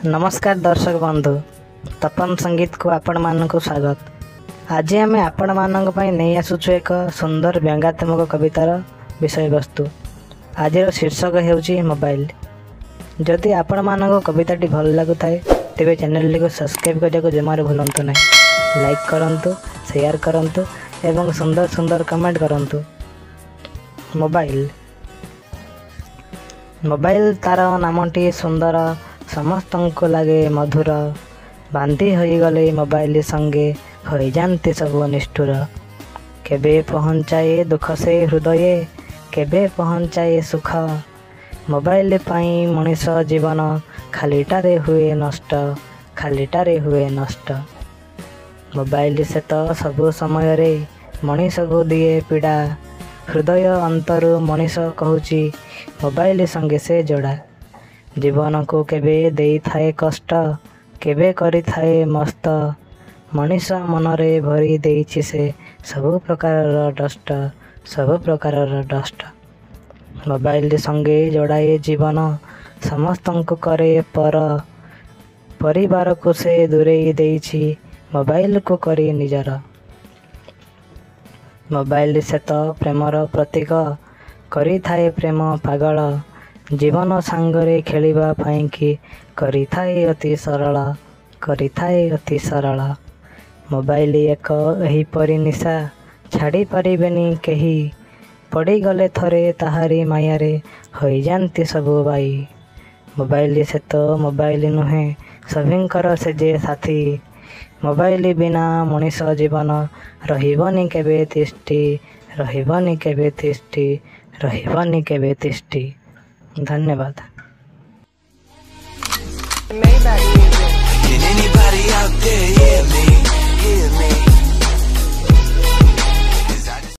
नमस्कार दर्शक बंधु, तपन संगीत को आपण मानक स्वागत। आज आम आपण मानक नहीं आसुचु एक सुंदर व्यंगात्मक कवितार विषय वस्तु। आज शीर्षक हेउची मोबाइल। जदि आपण मानक कविताटी भल लगुए तेरे चैनल को सब्सक्राइब करने को जमार भूलु ना। लाइक करंतु, शेयर करंतु एवं सुंदर सुंदर कमेंट करंतु। मोबाइल मोबाइल तार नामटी सुंदर, समस्त को लगे मधुर। बांधी हो गले मोबाइल संगे हो जाते सब निष्ठुर। केबे पहुँचाए दुख से हृदय, केबे पहुँचाए सुख। मोबाइल पाई मनीष जीवन खालीटारे हुए नष्ट, खालीटारे हुए नष्ट। मोबाइल से तो सबु समय रे मनीष को दिए पीड़ा। हृदय अंतरु मनीष कहूची मोबाइल संगे से जोड़ा। जीवन को केबे देई थाए कष्ट, केबे करी थाए मस्त। मनीष मनरे भरी देइछि से सब प्रकार डस्ट, सब प्रकार डस्ट। मोबाइल संगे जोड़ाए जीवन समस्त को करे पर। परिवार को से दूरेई देइछि मोबाइल को करी निजर। मोबाइल से तो प्रेमर प्रतीक करी थाए प्रेम पागल। जीवन सांगरे खेलिबा पाई कि करी थाए अति सरल, करी थाए अति सरल। मोबाइल एक एहीपरि निशा छाड़ी पारिबेनी केही। पड़ी गले थरे ताहारी मायारे होई जानती सबु बाई। मोबाइल से तो मोबाइल नुहे सभिंकर से जे साथी। मोबाइल बिना मनीष जीवन रहिबनी केबे तिष्ठी, रहिबनी केबे तिष्ठी, रहिबनी केबे तिष्ठी। धन्यवाद। Can anybody out there